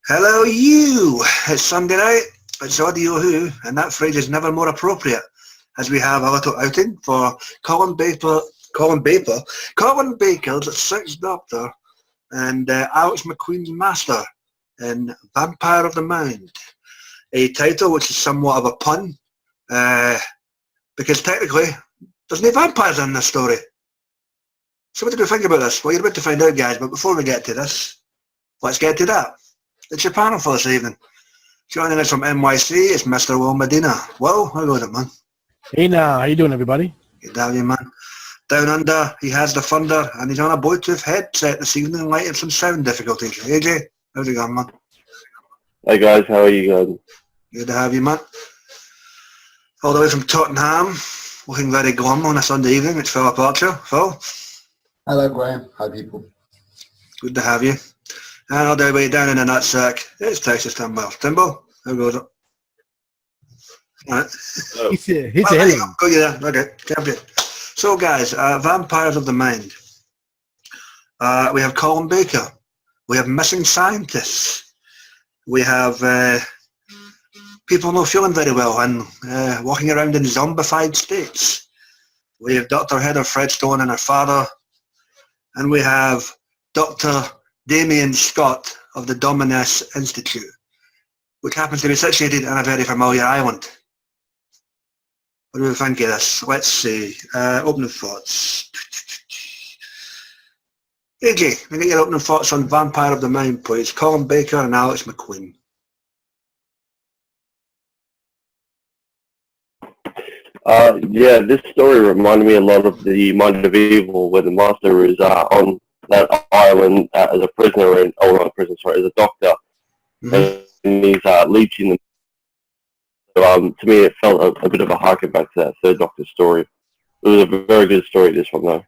Hello, you! It's Sunday night, it's Audio Who, and that phrase is never more appropriate, as we have a little outing for Colin Baker's Sixth Doctor and Alex McQueen's Master in Vampire of the Mind, a title which is somewhat of a pun, because technically there's no vampires in this story. So what did we think about this? Well, you're about to find out, guys, but before we get to this, let's get to that. It's your panel for this evening. Joining us from NYC is Mr. Will Medina. Will, how goes it, man? Hey now, how you doing, everybody? Good to have you, man. Down under, he has the thunder, and he's on a Bluetooth headset this evening in light of some sound difficulties. AJ, how's it going, man? Hi guys, how are you going? Good to have you, man. All the way from Tottenham, looking very glum on a Sunday evening. It's Philip Archer. Phil? Hello, Graham. Hi, people. Good to have you. And all the way down in the nutsack, it's Texas Timbo. Timbo, how goes it? All right. Oh. He's a Oh, yeah, okay, champion. So, guys, Vampires of the Mind. We have Colin Baker. We have missing scientists. We have people not feeling very well and walking around in zombified states. We have Dr. Heather Fredstone and her father. And we have Dr. Damien Scott of the Dominus Institute, which happens to be situated on a very familiar island. What do we think of this? Let's see. Opening thoughts. AJ, we get your opening thoughts on Vampire of the Mind, please. Colin Baker and Alex McQueen. Yeah, this story reminded me a lot of the Mind of Evil, where the Master is on that island as a prisoner, as a doctor, and he's leeching them. So, to me, it felt a bit of a harken back to that Third Doctor story. It was a very good story, this one, though.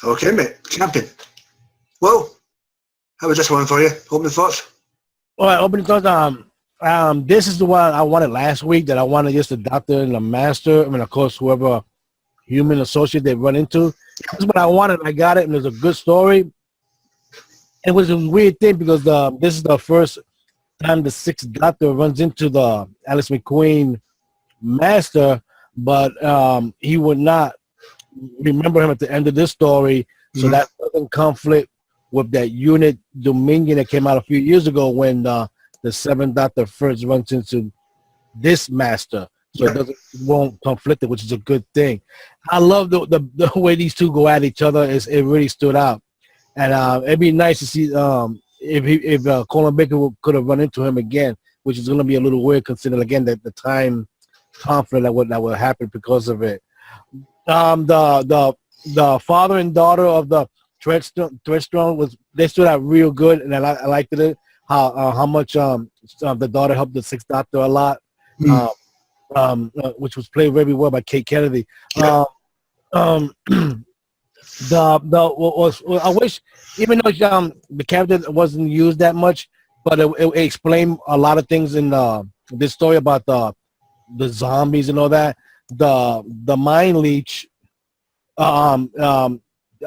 Okay, mate. Champion. Well, how was this one for you? Opening thoughts? All right, opening thoughts. This is the one I wanted last week, that I wanted just the Doctor and the Master. I mean, of course, whoever human associate they run into. That's what I wanted. I got it, and it was a good story. It was a weird thing because this is the first time the Sixth Doctor runs into the Alex McQueen Master, but he would not remember him at the end of this story, so that doesn't conflict with that unit Dominion that came out a few years ago when the Seventh Doctor first runs into this Master. So it won't conflict it, which is a good thing. I love the way these two go at each other. It really stood out. And it'd be nice to see if Colin Baker could have run into him again, which is going to be a little weird considering, again, that the time conflict that would happen because of it. The father and daughter of the Threadstone they stood out real good, and I liked it, how much the daughter helped the Sixth Doctor a lot. Which was played very well by Kate Kennedy. I wish, even though the character wasn't used that much, but it explained a lot of things in this story about the zombies and all that. The mind leech. I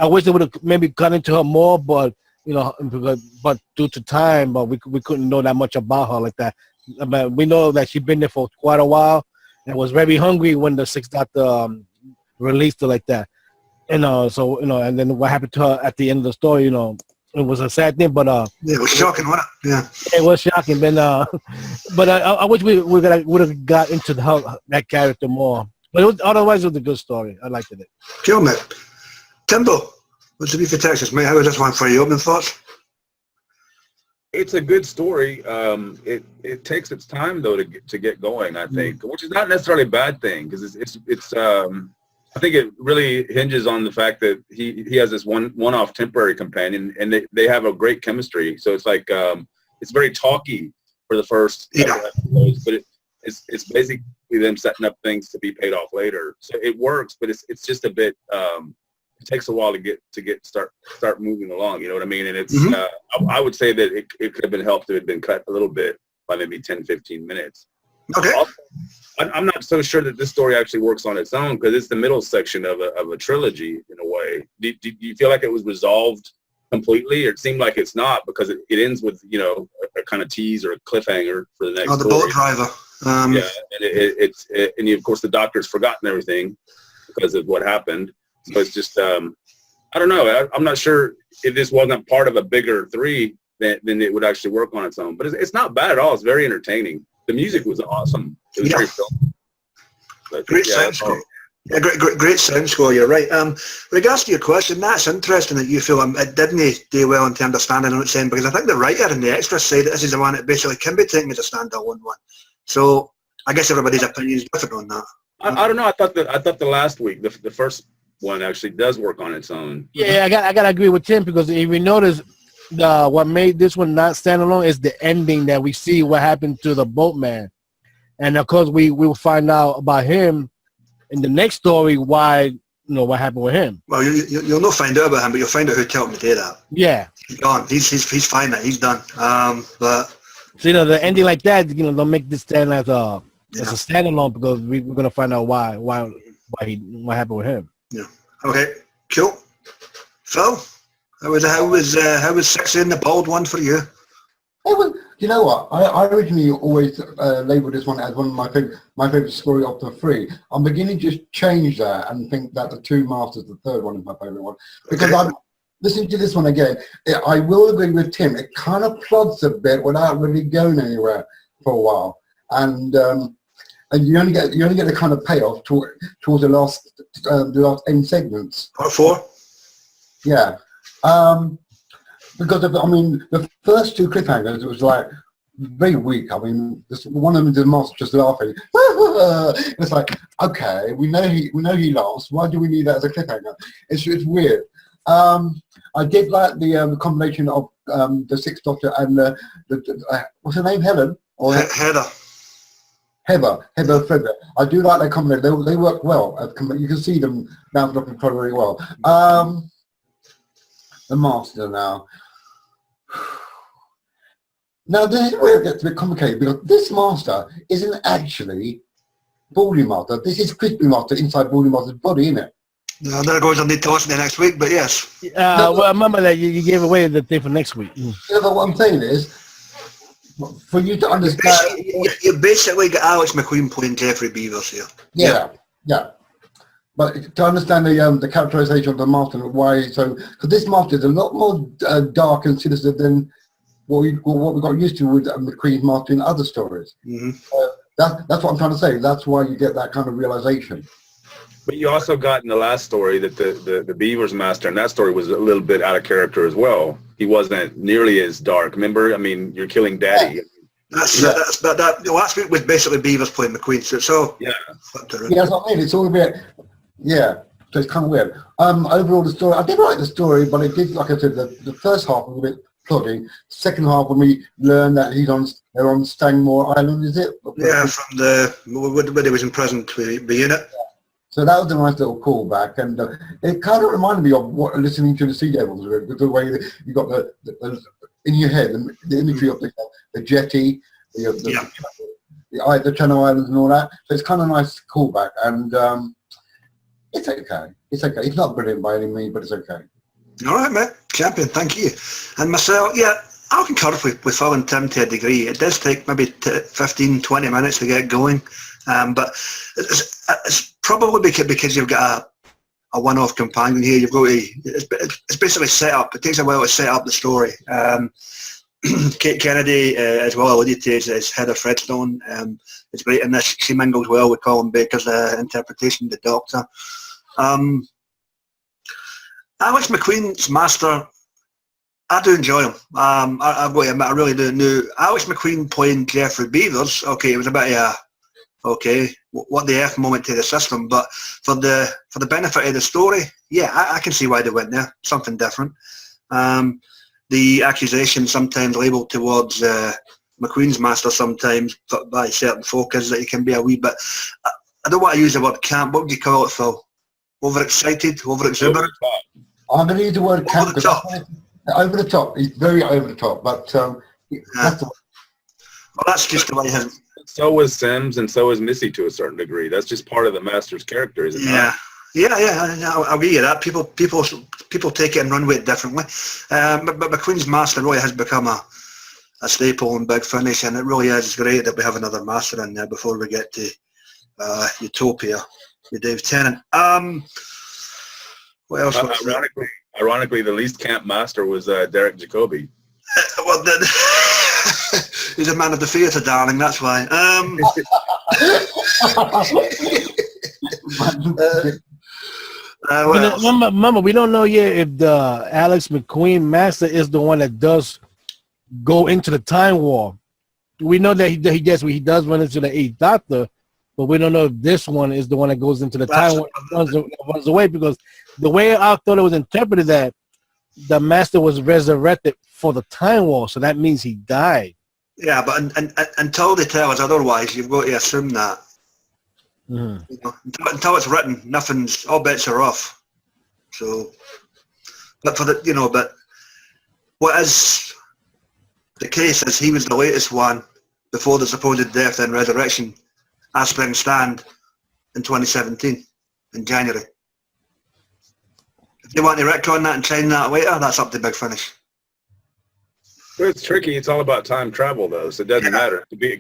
wish they would have maybe got into her more, but but due to time, but we couldn't know that much about her like that. But we know that she's been there for quite a while and was very hungry when the Sixth Doctor released her like that. And and then what happened to her at the end of the story, it was a sad thing, but it was shocking, wasn't it? Yeah. It was shocking, but I wish we would have got into that character more. But otherwise, it was a good story. I liked it. Cool, mate. Timbo, what's the beef for Texas, mate? How was this one for you? Opening thoughts? It's a good story. It takes its time though to get going, I think, which is not necessarily a bad thing, because it's I think it really hinges on the fact that he has this one-off temporary companion, and they have a great chemistry. So it's like it's very talky for the first episodes, but it's basically them setting up things to be paid off later. So it works, but it's just a bit. It takes a while to start moving along. You know what I mean? And it's I would say that it could have been helped if it had been cut a little bit by maybe 10-15 minutes. Okay. Also, I'm not so sure that this story actually works on its own, because it's the middle section of a trilogy in a way. Do you feel like it was resolved completely, or it seemed like it's not, because it ends with kind of tease or a cliffhanger for the next Oh, the story. boat driver. Yeah, and and of course the doctor's forgotten everything because of what happened. So it's just I don't know. I'm not sure if this wasn't part of a bigger 3, then it would actually work on its own. But it's not bad at all. It's very entertaining. The music was awesome. It was very filmed. Great sound score. Yeah, great sound score. You're right. Regards to your question, that's interesting that you feel it didn't do well in terms of standing on its own, because I think the writer and the extras say that this is the one that basically can be taken as a standalone one. So I guess everybody's opinion is different on that. I don't know. I thought the last week, the first one actually does work on its own. Yeah, I gotta agree with Tim, because if you notice, what made this one not standalone is the ending that we see what happened to the boatman, and of course we will find out about him in the next story why what happened with him. Well, you'll not find out about him, but you'll find out who told him to do that. Yeah, He's gone. He's fine now. He's done. But so the ending like that, they'll make this stand as a standalone, because we're gonna find out what happened with him. Yeah. Okay. Cool. Phil, how was Sexy and the Bald one for you? You know what? I originally always labelled this one as one of my favorite story of the 3. I'm beginning to change that and think that the Two Masters, the third one, is my favourite one, because I'm listening to this one again. I will agree with Tim. It kind of plods a bit without really going anywhere for a while, and you only get the kind of payoff towards the last end segments. Part 4. Yeah. Because the first 2 cliffhangers, it was like very weak. I mean, one of them, the master just laughing. It's like, okay, we know he laughs. Why do we need that as a cliffhanger? It's weird. I did like the combination of the Sixth Doctor and what's her name, Helen or Heather. Heather Frederick. I do like that combination. They work well. You can see them bouncing up and trying very well. The master now. Now this is where it gets a bit complicated, because this master isn't actually Baldy Master. This is Crispy Master inside Baldy Master's body, isn't it? No, there goes on the toss next week, but yes. Well, remember that you gave away the thing for next week. Yeah, but what I'm saying is, for you to understand... You basically got Alex McQueen playing Jeffrey Beavers here. Yeah. But to understand the characterization of the master and why, because this master is a lot more dark and sinister than what we got used to with McQueen's master in other stories. Mm-hmm. That's what I'm trying to say. That's why you get that kind of realization. But you also got in the last story that the Beaver's master in that story was a little bit out of character as well. He wasn't nearly as dark. Remember? I mean, you're killing Daddy. Yeah. That last week was basically Beavers playing McQueen, so yeah. Yeah, that's what I mean. It's all a bit, so it's kind of weird. Overall, the story, I did like the story, but it did, like I said, the first half was a bit plodding. Second half, when we learn that they're on Stangmore Island, is it? Yeah, from when he was in prison to be in it. So that was a nice little callback, and it kind of reminded me of listening to the Sea Devils, with the way that you got the in your head the imagery of the jetty, the Channel Islands and all that. So it's kind of a nice callback, and it's okay. It's okay. It's not brilliant by any means, but it's okay. All right, mate. Champion, thank you. And myself, I'll concur with Phil and Tim to a degree. It does take maybe 15, 20 minutes to get going, but it's probably because you've got a one-off companion here. You've got it's basically set up. It takes a while to set up the story. Kate Kennedy, as well alluded to, is Heather Fredstone. It's great in this. She mingles well with Colin Baker's interpretation of the Doctor. Alex McQueen's master, I do enjoy him. I've got to admit, I really do. Now, Alex McQueen playing Jeffrey Beavers, okay, it was a bit of what the F moment to the system, but for the benefit of the story, I can see why they went there. Something different. The accusation sometimes labelled towards McQueen's master sometimes by certain folk is that he can be a wee bit, I don't want to use the word camp, what would you call it, Phil? Overexcited, overexuberant? I'm going to use the word camp. Over the top. He's very over the top, but that's just the way his... So was Sims, and so is Missy to a certain degree. That's just part of the master's character, is it not? Yeah, I'll give you that. People take it and run with it differently. But McQueen's master really has become a staple in Big Finish, and it really is great that we have another master in there before we get to Utopia with Dave Tennant. What else was there? Ironically, the least camp master was Derek Jacobi. Well, he's a man of the theatre, darling, that's why. Remember, we don't know yet if the Alex McQueen master is the one that does go into the time war. We know that he does run into the 8th Doctor, but we don't know if this one is the one that goes into the time war and runs away, because the way I thought it was interpreted that the master was resurrected for the time war, so that means he died. Yeah, but until they tell us otherwise, you've got to assume that. Mm-hmm. You know, until it's written, all bets are off. So, but but what is the case is he was the latest one before the supposed death and resurrection at Spring Stand in 2017 in January. If you want to retcon that and change that later, that's up to Big Finish. Well, it's tricky. It's all about time travel, though, so it doesn't matter. To be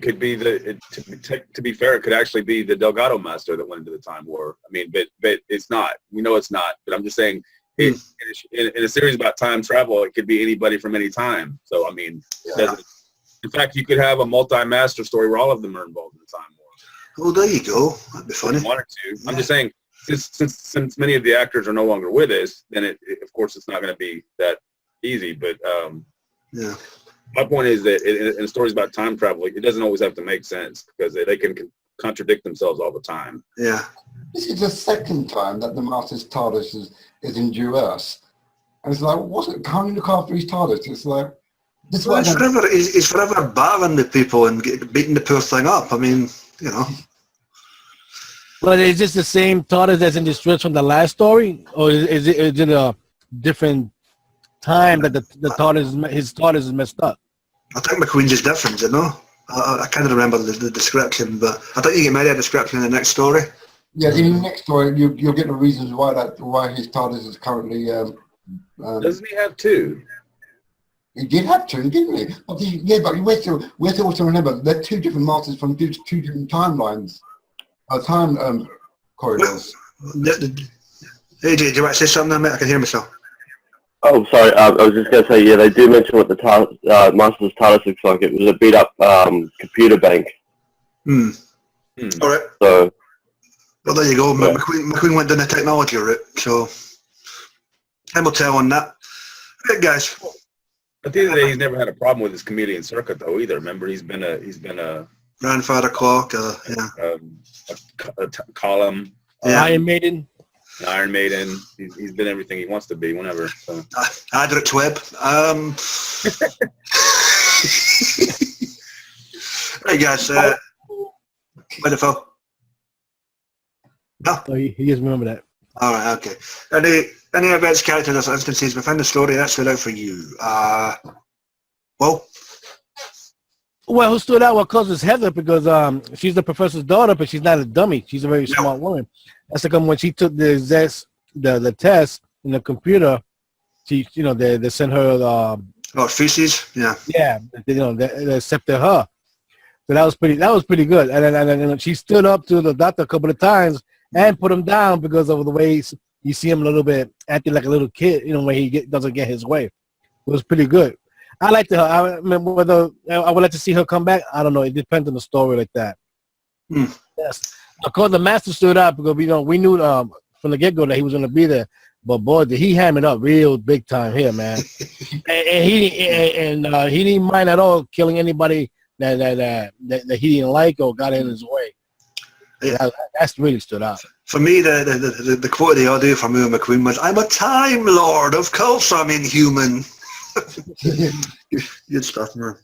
fair, it could actually be the Delgado master that went into the time war. I mean, but it's not. We know it's not. But I'm just saying, in a series about time travel, it could be anybody from any time. So I mean, it doesn't. In fact, you could have a multi-master story where all of them are involved in the time war. Oh, there you go. That'd be funny. If you wanted to. I'm just saying, since many of the actors are no longer with us, then of course it's not going to be that easy. But yeah. My point is that in stories about time travel, it doesn't always have to make sense, because they can contradict themselves all the time. Yeah. This is the second time that the Master's TARDIS is in Earth. And it's like, can't you look after his TARDIS? It's like, he's forever battling the people and beating the poor thing up. I mean, you know. But is this the same TARDIS that's in distress from the last story, or is it a different time that his TARDIS is messed up? I think McQueen's is different, you know. I can't remember the description, but I think you get maybe a description in the next story. Yeah, in the next story, you'll get the reasons why his TARDIS is currently. Doesn't he have two? He did have two, didn't he? But we have to also remember they're two different masters from two different timelines, time corridors. Hey, do you want to say something, mate? I can hear myself. Oh, sorry. I was just going to say, yeah, they do mention what the Master's TARDIS looks like. It was a beat-up computer bank. All right. So, well, there you go. Yeah. McQueen went down the technology route, so time will tell on that. Right, guys. At the end of the day, he's never had a problem with his chameleon circuit, though, either. Remember, he's been a Grandfather Clock, a column. Iron Maiden. Iron Maiden. He's been everything he wants to be, whenever. So. Adric Webb. Right, guys. Wonderful. No. Oh, he just remember that. All right. Okay. Any events, characters, or instances within the story that stood out for you? Well, who stood out? Well, cause it's Heather, because she's the professor's daughter, but she's not a dummy. She's a very smart woman. That's like when she took the test in the computer. They sent her feces. Yeah. Yeah, they accepted her. So that was pretty good. And then she stood up to the doctor a couple of times and put him down because of the way you see him a little bit acting like a little kid, when he doesn't get his way. It was pretty good. I liked her. I mean, whether I would like to see her come back, I don't know. It depends on the story like that. Yes. Of course, the master stood out because we knew from the get-go that he was going to be there. But boy, did he ham it up real big time here, man. and he didn't mind at all killing anybody that he didn't like or got in his way. Yeah. That's really stood out. For me, the quote of the audio from Ewan McQueen was, "I'm a time lord, of course I'm inhuman." Good stuff, man.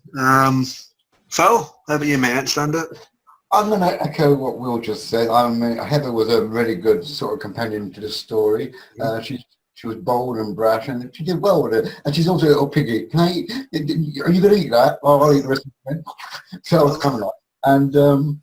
Phil, how about you, mate? Stand up. I'm going to echo what Will just said. I mean, Heather was a really good sort of companion to the story. She was bold and brash, and she did well with it. And she's also a little piggy. Are you going to eat that? Oh, I'll eat the rest of it. So I was coming up. And the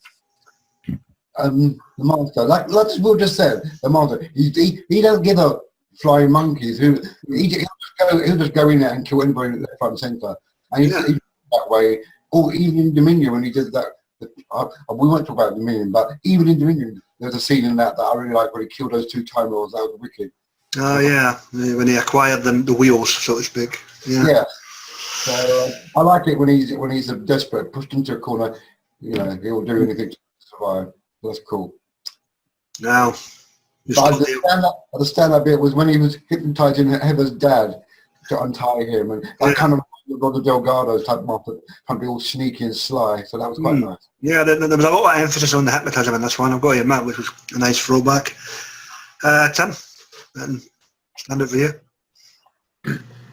master, like Will just said, the master, he don't give up flying monkeys. He'll just go in there and kill anybody left, front and centre. And that way. Or even in Dominion when he did that. We won't talk about Dominion, but even in Dominion, there's a scene in that I really like when he killed those 2 Time Lords. That was wicked. Oh yeah, when he acquired the wheels, so to speak. Yeah. Yeah. So I like it when he's desperate, pushed into a corner. You know, he'll do anything to survive. That's cool. Now, But the stand-up bit was when he was hypnotizing Heather's dad to untie him, and that kind of Robert Delgado type Moffat, trying to be all sneaky and sly. So that was quite nice. Yeah, there was a lot of emphasis on the hypnotism in this one. I've got to admit, which was a nice throwback. Tim, stand up for you.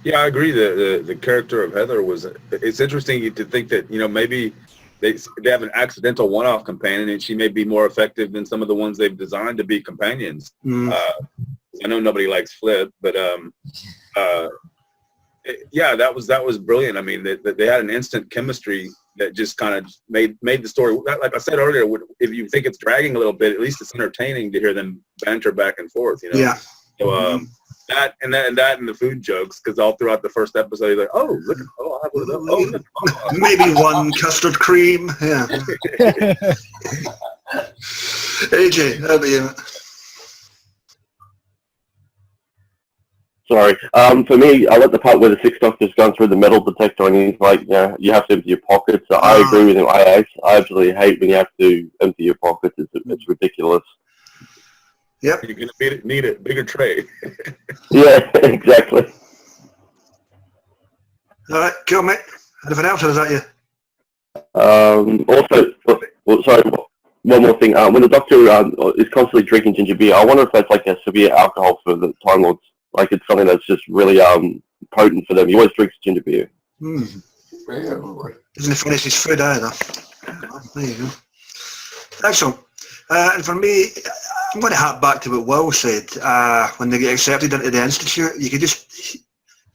Yeah, I agree. The character of Heather was. It's interesting to think that maybe they have an accidental one-off companion, and she may be more effective than some of the ones they've designed to be companions. I know nobody likes Flip, but yeah, that was brilliant. I mean, they had an instant chemistry that just kind of made the story. Like I said earlier, if you think it's dragging a little bit, at least it's entertaining to hear them banter back and forth. Yeah. So that and the food jokes, because all throughout the first episode, you're like, oh, look, I'll have one of those. Oh, look, maybe one custard cream. Yeah. AJ, how about you? Sorry. For me, I like the part where the Sixth Doctor's gone through the metal detector and he's like, you have to empty your pockets. So I agree with him. I absolutely hate when you have to empty your pockets. It's ridiculous. Yep. You're going to need a bigger tray. Yeah, exactly. All right, cool, mate. Anything else, or is that you? Also, sorry, one more thing. When the Doctor is constantly drinking ginger beer, I wonder if that's like a severe alcohol for the Time Lords. Like it's something that's just really potent for them. He always drinks ginger beer. Doesn't he finish his food either? There you go. Excellent. And for me, I'm going to hark back to what Will said. When they get accepted into the Institute, you could just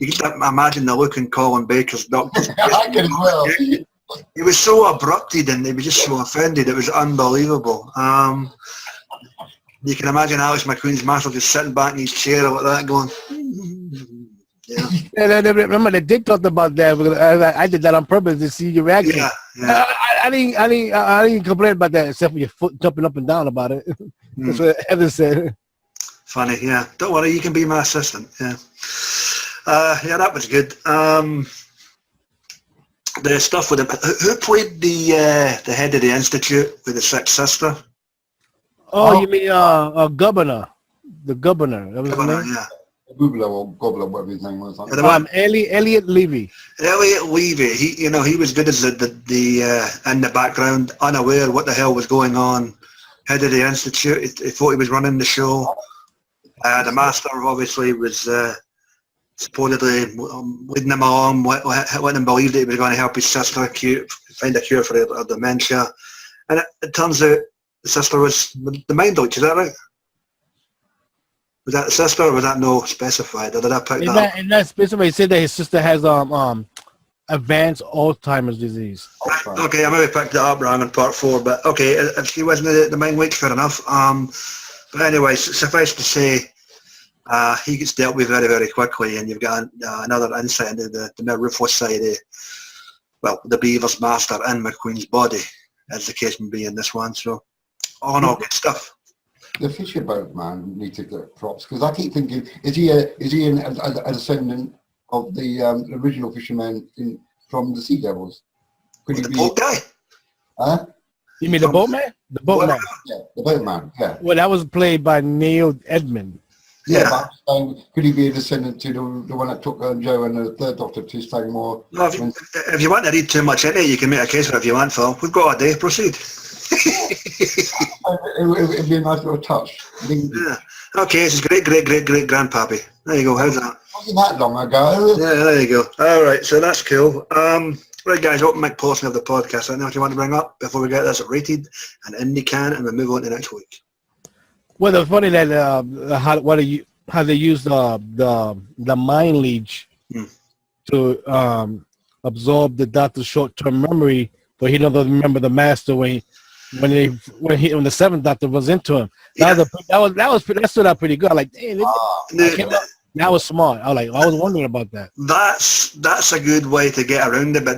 imagine the look in Colin Baker's Doctor. I can as well. He was so abrupted and he was just so offended. It was unbelievable. You can imagine Alex McQueen's master just sitting back in his chair like that going, yeah. Remember, they did talk about that. I did that on purpose to see your reaction. Yeah. I didn't complain about that except for your foot jumping up and down about it. That's what Heather said. Funny, yeah. Don't worry, you can be my assistant. Yeah. Yeah, that was good. The stuff with him. Who played the head of the Institute with the Sixth Sister? Oh, you mean Gobernar? The Gobernar. That was his name? Yeah. Googler or Gobbler, whatever his name was. Elliot Levy. Elliot Levy. He was good as the in the background, unaware what the hell was going on. Head of the Institute. He thought he was running the show. The Master obviously was supposedly leading him along, letting him believe that he was going to help his sister find a cure for her dementia. And it turns out the sister was the mind witch. Is that right? Was that the sister, or was that no specified? Or did I pick that up? And that specifically said that his sister has advanced Alzheimer's disease. Right, okay, I maybe picked it up wrong in part 4, but okay, if she wasn't the mind witch, fair enough. But anyway, suffice to say, he gets dealt with very, very quickly, and you've got another insight into the more ruthless side of, the Beaver's master in McQueen's body, as the case may be in this one. So, all in all, good stuff. The fisher boat man needs to get props, because I keep thinking, is he a descendant of the original fisherman from the Sea Devils? Could he The be boat guy? Huh? You mean the boatman? The boatman. Yeah, the boatman. Yeah. Well, that was played by Neil Edmond. Yeah, but I'm saying, could he be a descendant to the one that took Joe and the third Doctor to Stagmore? No, if you want to read too much into it, you can make a case for it if you want, Phil. We've got a day. Proceed. It'd be a nice little touch. Yeah. Okay, it's his great-great-great-great-grandpappy. There you go. How's that? Wasn't that long ago? Yeah, there you go. All right, so that's cool. Right, guys, open mic portion of the podcast. I don't know what you want to bring up before we get this rated and in the can, and we move on to next week. Well, it's funny that how they use the mind leech to absorb the Doctor's short-term memory, but he doesn't remember the Master when the Seventh Doctor was into him. Yeah. That stood out pretty good. Like, damn, That was smart. I was wondering about that. That's a good way to get around it, but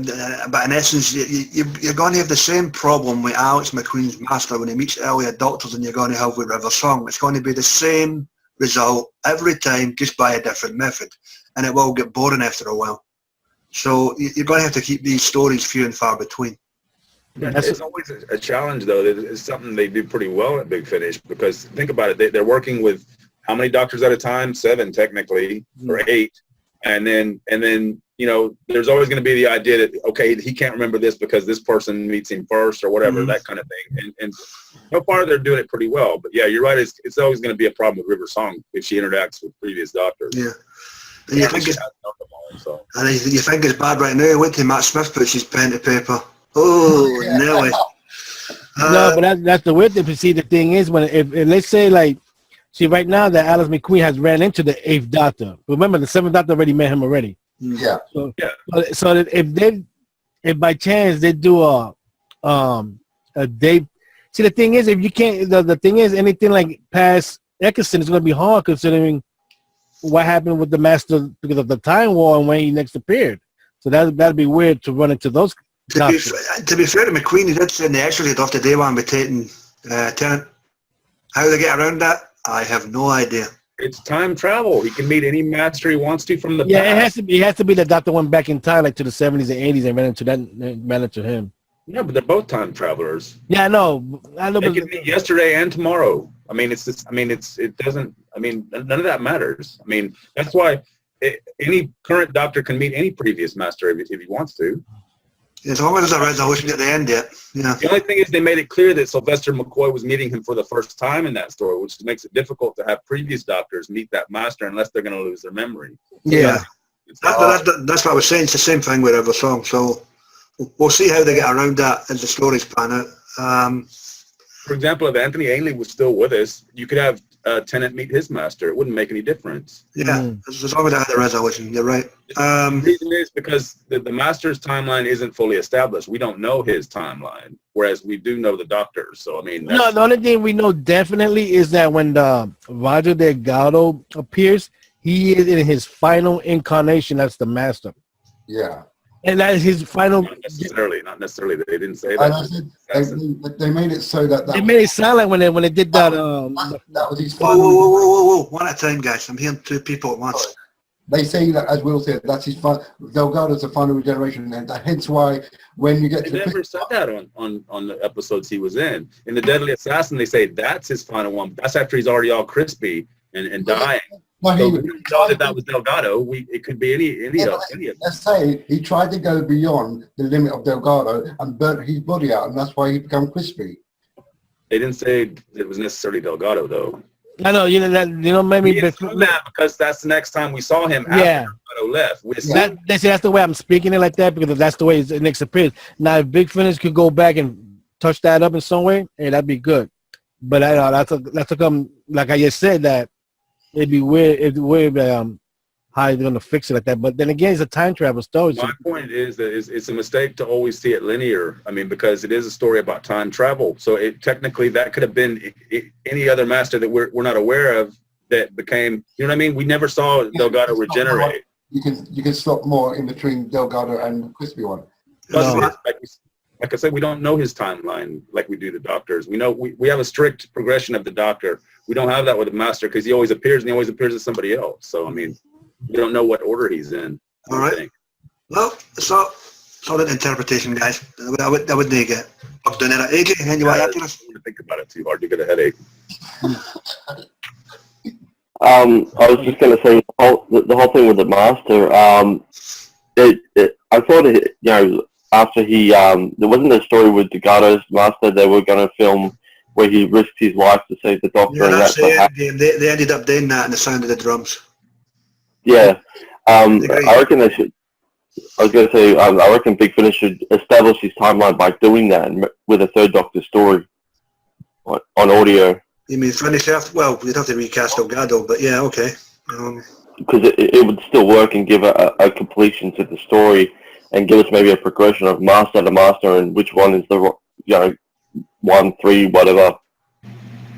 in essence, you're going to have the same problem with Alex McQueen's master when he meets earlier doctors, and you're going to have with River Song. It's going to be the same result every time, just by a different method, and it will get boring after a while. So you're going to have to keep these stories few and far between. Yeah, it's always a challenge, though. It's something they do pretty well at Big Finish, because think about it, they're working with how many doctors at a time? 7 technically, or 8, and then there's always going to be the idea that, okay, he can't remember this because this person meets him first or whatever, that kind of thing. And so far they're doing it pretty well. But yeah, you're right. It's always going to be a problem with River Song if she interacts with previous doctors. Yeah. And you think you think it's bad right now. Wait till Matt Smith puts his pen to paper. Oh, Nelly. No, but that's the weird thing. See, the thing is, if let's say, like, see, right now that Alex McQueen has ran into the 8th Doctor. Remember, the 7th Doctor already met him already. Yeah. So if by chance they do a day, see, the thing is, if you can't, the thing is, anything like past Eccleston is going to be hard, considering what happened with the Master because of the Time War and when he next appeared. So that'd be weird to run into those. To be fair to McQueen, he did say in the extra he'd off the day one with Tennant. How they get around that, I have no idea. It's time travel. He can meet any master he wants to from the past. It has to be the Doctor went back in time, like to the 70s and 80s, and ran into him. Yeah, but they're both time travelers. Yeah, I know. They can meet yesterday and tomorrow. I mean, it's just. I mean, it doesn't. I mean, none of that matters. I mean, that's why any current Doctor can meet any previous master if he wants to. As long as there's a resolution at the end yet. Yeah. The only thing is they made it clear that Sylvester McCoy was meeting him for the first time in that story, which makes it difficult to have previous doctors meet that master unless they're going to lose their memory. Yeah. That's what I was saying. It's the same thing with every song. So we'll see how they get around that as the stories pan out. For example, if Anthony Ainley was still with us, you could have Tennant meet his master. It wouldn't make any difference. Yeah, as long as I had the resolution, you're right. The reason is because the master's timeline isn't fully established. We don't know his timeline, whereas we do know the Doctor's. So, I mean... No, the only thing we know definitely is that when Roger Delgado appears, he is in his final incarnation as the master. Yeah. And that is his final... Not necessarily. They didn't say that. They made it so that... They made it sound like when they did that... that was his final... Whoa. One at a time, guys. I'm hearing 2 people at once. They say that, as Will said, that's his final... Delgado's the final regeneration, and hence why when you get to... They never said that on the episodes he was in. In The Deadly Assassin, they say that's his final one. That's after he's already all crispy and dying. Well, so we didn't know that was Delgado. It could be any of them. Let's say he tried to go beyond the limit of Delgado and burnt his body out, and that's why he became crispy. They didn't say it was necessarily Delgado, though. I know, maybe that because that's the next time we saw him after Delgado left. That's the way I'm speaking it like that, because that's the way it next appears. Now, if Big Finish could go back and touch that up in some way, hey, that'd be good. But that's like I just said, that it'd be weird. It'd be weird how you're going to fix it like that. But then again, it's a time travel story. My point is that it's a mistake to always see it linear. I mean, because it is a story about time travel. So technically that could have been any other master that we're not aware of that became, you know what I mean? We never saw Delgado regenerate. You can swap more in between Delgado and the crispy one. Like I said, we don't know his timeline like we do the Doctors. We know we have a strict progression of the Doctor. We don't have that with the Master because he always appears and he always appears as somebody else. So, I mean, we don't know what order he's in. All right. Well, it's all an interpretation, guys. I would need to get up down there. AJ, and you want to add to this? I think about it too hard to get a headache. I was just going to say the whole thing with the Master. I thought after he there wasn't a story with Delgado's Master. They were going to film where he risked his life to save the Doctor. Yeah, that's the end game. They ended up doing that in the sound of the drums. Yeah, I reckon they should. I was going to say, I reckon Big Finish should establish his timeline by doing that with a third Doctor story on audio. You mean finish after? Well, you'd have to recast Delgado, but yeah, okay. Because it would still work and give a completion to the story, and give us maybe a progression of Master to Master and which one is the 1, 3, whatever.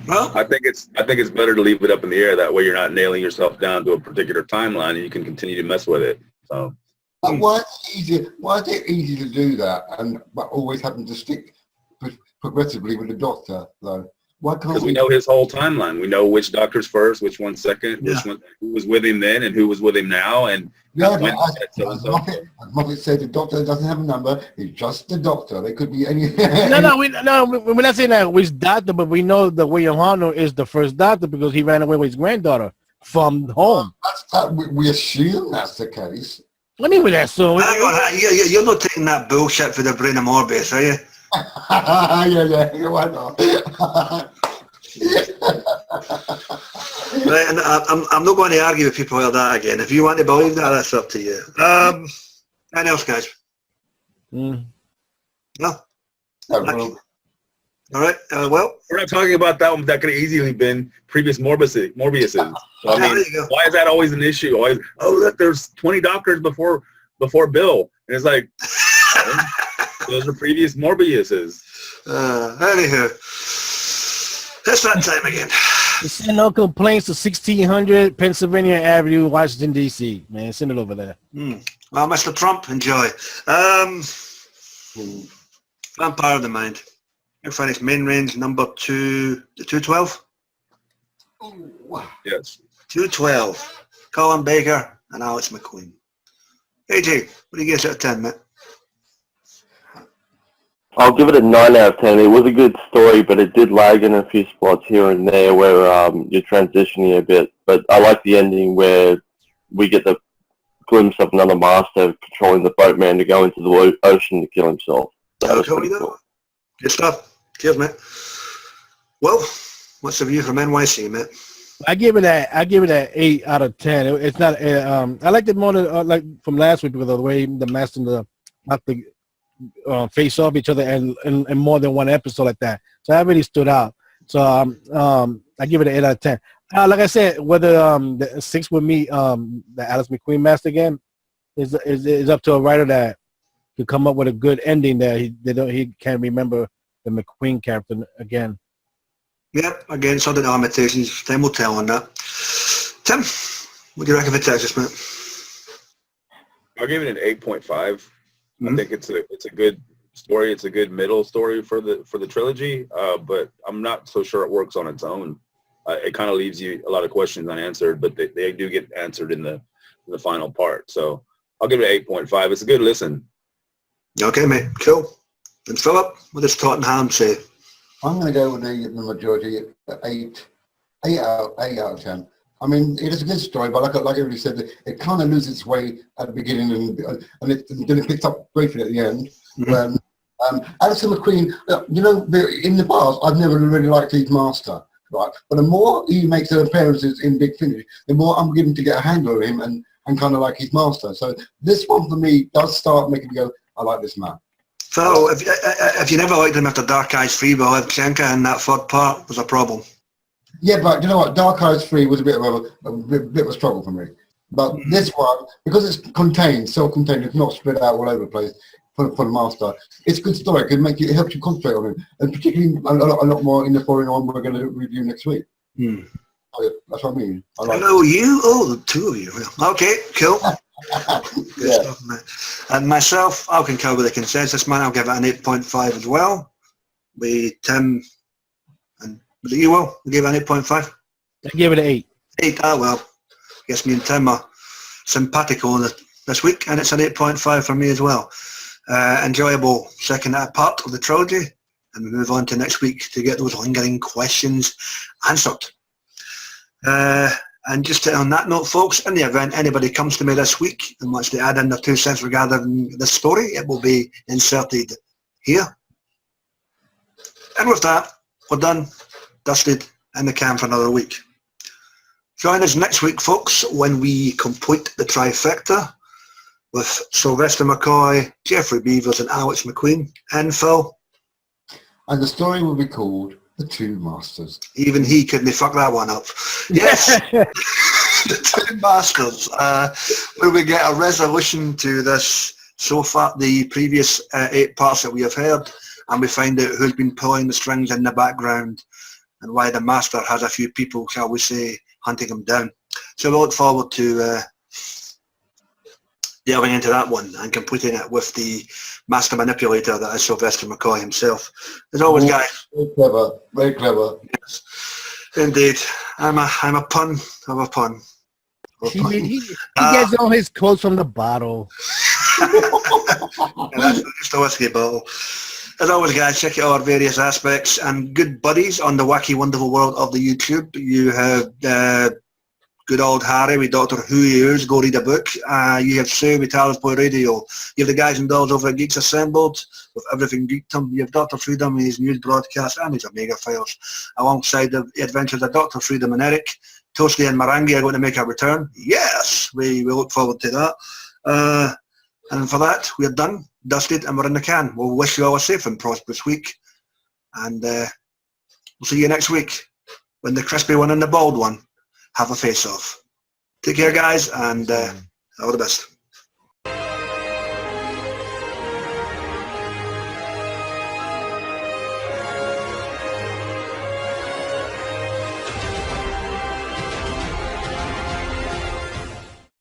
Well, I think it's better to leave it up in the air. That way, you're not nailing yourself down to a particular timeline, and you can continue to mess with it. So, Why is it easy to do that, and but always having to stick progressively with the doctor though? Why can't because we know his whole timeline. We know which doctor's first, which one's second, Yeah. which one who was with him then, and who was with him now, and Yeah, when but he said so and as so. Muppet said, the doctor doesn't have a number. He's just the doctor. They could be any. We're not saying that which doctor, but we know that William Hartnell is the first doctor because he ran away with his granddaughter from home. We assume that's the case. What do you mean with that? So hang on, you're not taking that bullshit for the brain of Morbius, are you? yeah, why not? Right, and I'm not going to argue with people like that again. If you want to believe that, that's up to you. Anything else, guys? No? No, well, All right, well, We're not talking about that one. That could have easily been previous Morbius's. So, I there mean, you go. why is that always an issue? Always, oh look, there's 20 doctors before Bill, and it's like those are previous Morbius's. Anywho, it's that time again. send no complaints to 1600 Pennsylvania Avenue, Washington, D.C. Man, send it over there. Well, Mr. Trump, enjoy. Vampire of the Mind. You'll find its main range number 212. Yes. 212. Colin Baker and Alex McQueen. AJ, what do you get out of 10, mate? I'll give it a 9 out of 10. It was a good story, but it did lag in a few spots here and there where you're transitioning a bit. But I like the ending where we get the glimpse of another master controlling the boatman to go into the ocean to kill himself. That was pretty cool. Good stuff. Cheers, mate. Well, what's the view from NYC, mate? I give it a 8 out of 10. It's not. I liked it more than like from last week because of the way the master and the doctor face off each other and more than one episode like that. So that really stood out. So I give it an 8 out of 10. Like I said, whether the 6 with me, the Alex McQueen master again, is up to a writer that could come up with a good ending that he can't remember the McQueen character again. Yep, again, it's under the limitations. Time will tell on that. Tim, what do you reckon for Texas, mate? I'll give it an 8.5. I think it's a good story. It's a good middle story for the trilogy, but I'm not so sure it works on its own. It kind of leaves you a lot of questions unanswered, but they do get answered in the final part. So I'll give it an 8.5. It's a good listen. Okay, mate. Cool. And Philip, what does Tottenham say? I'm going to go with the majority at 8 out of 10. I mean, it is a good story, but like everybody said, it kind of loses its way at the beginning and then it picks up briefly at the end. Alex McQueen, in the past, I've never really liked his master, right? But the more he makes appearances in Big Finish, the more I'm beginning to get a handle of him and kind of like his master. So this one for me does start making me go, I like this man. So if you never liked him after Dark Eyes 3, but Levchenka in that third part was a problem. Yeah, but you know what? Dark Eyes 3 was a bit of a struggle for me. But this one, because it's contained, self-contained, it's not spread out all over the place for the master. It's a good story. It helps you concentrate on it, and particularly a lot more in the following one we're going to review next week. That's what I mean. The two of you. Okay, cool. Good stuff, mate. And myself, I'll concur with the consensus, man. I'll give it an 8.5 as well. Tim and was it you, Will? You gave it an 8.5? I give it an 8. 8, well, I guess me and Tim are simpatico this week, and it's an 8.5 for me as well. Enjoyable second part of the trilogy, and we move on to next week to get those lingering questions answered. And just on that note, folks, in the event anybody comes to me this week and wants to add in their 2 cents regarding the story, it will be inserted here. And with that, we're done, dusted, in the can for another week. Join us next week, folks, when we complete the trifecta with Sylvester McCoy, Jeffrey Beavers and Alex McQueen, and Phil. And the story will be called The Two Masters. Even he couldn't fuck that one up. Yes, The Two Masters. Where we get a resolution to this so far, the previous 8 parts that we have heard, and we find out who's been pulling the strings in the background and why the Master has a few people, shall we say, hunting him down. So we look forward to delving into that one and completing it with the master manipulator that is Sylvester McCoy himself. As always, guys. Very clever. Very clever. Yes, indeed. I'm a pun of a pun. He gets all his quotes from the bottle. And that's just a whiskey bottle. As always, guys, check out our various aspects and good buddies on the wacky, wonderful world of the YouTube. You have good old Harry with Doctor Who Ears, go read a book. You have Sue with Talis Boy Radio. You have the guys and dolls over at Geeks Assembled with Everything Geekdom. You have Dr. Freedom, his news broadcast, and his Omega Files, alongside the adventures of Dr. Freedom and Eric. Toasty and Marangi are going to make a return. Yes, we look forward to that. And for that, we're done, dusted, and we're in the can. We'll wish you all a safe and prosperous week. And we'll see you next week when the crispy one and the bald one have a face-off. Take care, guys, and all the best.